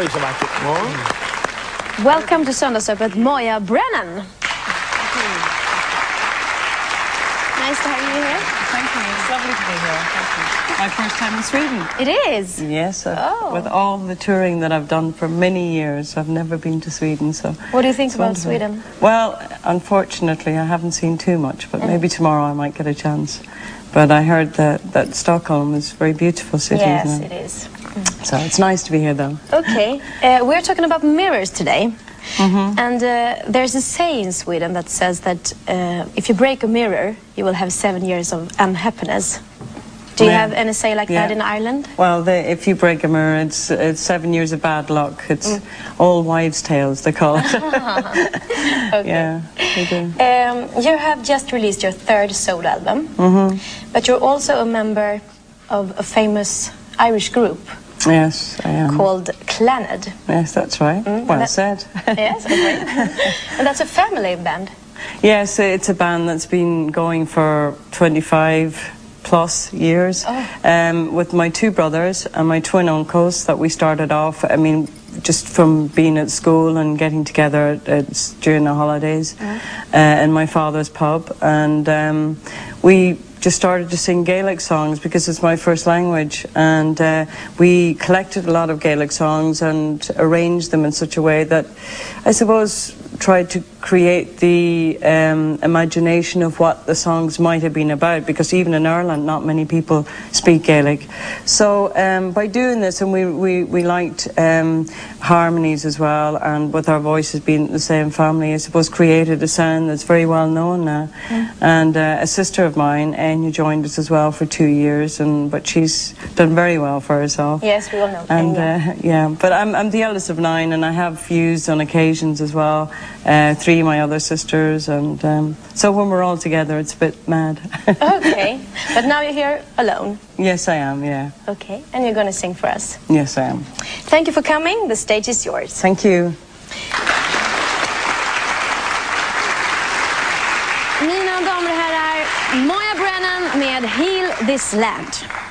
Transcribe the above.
var ju så vackert. Ja. Welcome to Sondagsoppet, Moya Brennan. Nice to have you here. Thank you. It's lovely to be here. Thank you. My first time in Sweden. It is? Yes. With all the touring that I've done for many years, I've never been to Sweden. So what do you think about Sweden? Well, unfortunately, I haven't seen too much, but maybe tomorrow I might get a chance. But I heard that Stockholm is a very beautiful city. Yes, it is. So it's nice to be here, though. Okay. We're talking about mirrors today. And there's a saying in Sweden that says that if you break a mirror, you will have 7 years of unhappiness. Do you have any say like that in Ireland? Well, if you break a mirror, it's 7 years of bad luck. It's all wives' tales, they call it. Okay. Yeah, they do. You have just released your third solo album, but you're also a member of a famous Irish group. Yes, I am. Called Clannad. Yes, that's right. Well said. Yes, great. And that's a family band. Yes, it's a band that's been going for 25 plus years with my two brothers and my twin uncles that we started off, I mean, just from being at school and getting together during the holidays in my father's pub. And we just started to sing Gaelic songs because it's my first language, and we collected a lot of Gaelic songs and arranged them in such a way that I suppose tried to create the imagination of what the songs might have been about, because even in Ireland not many people speak Gaelic. So by doing this, and we liked harmonies as well, and with our voices being the same family, I suppose created a sound that's very well known now. And a sister of mine, Anya, joined us as well for 2 years, but she's done very well for herself. Yes, we all know. And yeah, but I'm the eldest of 9, and I have used on occasions as well 3 of my other sisters, and so when we're all together it's a bit mad. Okay, but now you're here alone. Yes, I am, yeah. Okay, and you're going to sing for us. Yes, I am. Thank you for coming. The stage is yours. Thank you. Mina damer och herrar, Moya Brennan med Heal This Land.